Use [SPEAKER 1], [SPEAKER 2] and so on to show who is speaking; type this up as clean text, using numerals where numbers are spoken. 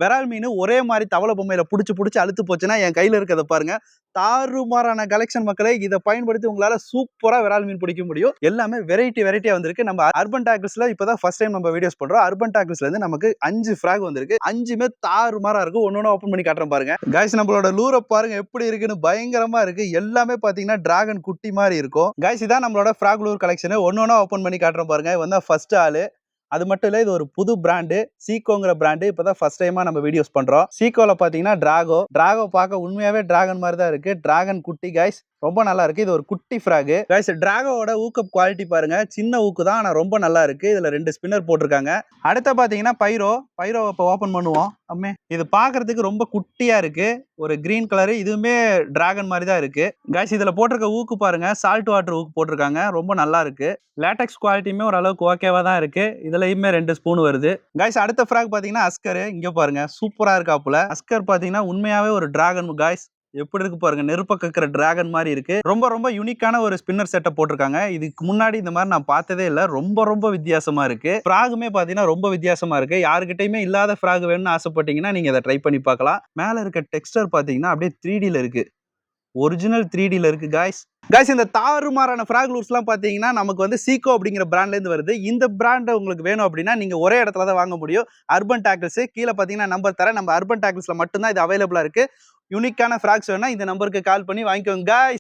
[SPEAKER 1] விரால் மீன் ஒரே மாதிரி தவளை பொம்மையில புடிச்சு அழுத்து போச்சுன்னா என் கையில இருக்கிறத பாருங்க. தாறுமாறான கலெக்ஷன் மக்களே. இதை பயன்படுத்தி உங்களால சூப்பரா விரால் மீன் பிடிக்க முடியும். எல்லாமே வெரைட்டியா வந்திருக்கு. நம்ம அர்பன் டாக்கிள்ஸ்ல இப்பதான் ஃபர்ஸ்ட் டைம் நம்ம வீடியோஸ் பண்றோம். அர்பன் டாக்கிள்ஸ்ல இருந்து நமக்கு 5 ஃபிராக் வந்திருக்கு. 5மே தாறுமாறா இருக்கு. ஒன்னொன்னு ஓபன் பண்ணி காட்டுறேன் பாருங்க. கைஸ் நம்மளோட லூரை பாருங்க எப்படி இருக்குன்னு. பயங்கரமா இருக்கு. எல்லாமே பாத்தீங்கன்னா டிராகன் குட்டி மாதிரி இருக்கும். கைஸ் இதான் நம்மளோட ஃபிராக் லூர் கலெக்ஷன். ஒன்னொன்னா ஓபன் பண்ணி காட்டுறேன் பாருங்க. இவன் ஃபர்ஸ்ட் ஆளு. அது மட்டும் இல்ல, இது ஒரு புது பிராண்டு, சீகோங்கிற பிராண்டு. இப்பதான் ஃபர்ஸ்ட் டைமா நம்ம வீடியோஸ் பண்றோம். சீகோல பாத்தீங்கன்னா டிராகோ பார்க்க உண்மையாவே டிராகன் மாதிரி தான் இருக்கு. டிராகன் குட்டி கைஸ், ரொம்ப நல்லா இருக்கு. இது ஒரு குட்டி ஃபிராக் கைஸ். டிராகோட ஊக்கப் குவாலிட்டி பாருங்க. சின்ன ஊக்கு தான், ஆனா ரொம்ப நல்லா இருக்கு. இதுல 2 ஸ்பின்னர் போட்டிருக்காங்க. அடுத்த பாத்தீங்கன்னா பைரோ இப்ப ஓபன் பண்ணுவோம். அம்மே, இது பாக்குறதுக்கு ரொம்ப குட்டியா இருக்கு. ஒரு கிரீன் கலர். இதுவுமே டிராகன் மாதிரி தான் இருக்கு கைஸ். இதுல போட்டிருக்க ஊக்கு பாருங்க, சால்ட் வாட்டர் ஊக்கு போட்டிருக்காங்க. ரொம்ப நல்லா இருக்கு. லேட்டெக்ஸ் குவாலிட்டியுமே ஓரளவுக்கு ஓகேவா தான் இருக்கு. இதுலயுமே 2 ஸ்பூன் வருது கைஸ். அடுத்த ஃபிராக் பாத்தீங்கன்னா அஸ்கர். இங்க பாருங்க, சூப்பரா இருக்காப்புல. அஸ்கர் பாத்தீங்கன்னா உண்மையாவே ஒரு டிராகன் கைஸ். எப்படி இருக்கு பாருங்க, நெருப்ப கக்கிற டிராகன் மாதிரி இருக்கு. ரொம்ப யூனிக்கான ஒரு ஸ்பின்னர் செட்டப் போட்டிருக்காங்க. இதுக்கு முன்னாடி இந்த மாதிரி நான் பார்த்ததே இல்ல. ரொம்ப வித்தியாசமா இருக்கு. ஃபிராகுமே பாத்தீங்கன்னா ரொம்ப வித்தியாசமா இருக்கு. யாருக்கிட்டயுமே இல்லாத ஃபிராக் வேணும்னு ஆசைப்பட்டீங்கன்னா நீங்க இதை ட்ரை பண்ணி பார்க்கலாம். மேல இருக்க டெக்ஸ்டர் பாத்தீங்கன்னா அப்படியே 3Dல இருக்கு. ஒரிஜினல் 3Dல இருக்கு கைஸ். இந்த தாறுமாறான ஃபிராக் லூர்ஸ்லாம் பாத்தீங்கன்னா நமக்கு வந்து சீகோ அப்படிங்கிற பிராண்ட்ல இருந்து வருது. இந்த பிராண்ட் உங்களுக்கு வேணும் அப்படின்னா நீங்க ஒரே இடத்துல தான் வாங்க முடியும். Urban tackles. கீழே பாத்தீங்கன்னா நம்பர் தரேன். நம்ம அர்பன் டாக்கிள்ஸ்ல மட்டும் தான் இது அவைலபிளா இருக்கு. யூனிக்கான ஃபிராக்ஸ் வேணா இந்த நம்பருக்கு கால் பண்ணி வாங்கிக்கோங்க கைஸ்.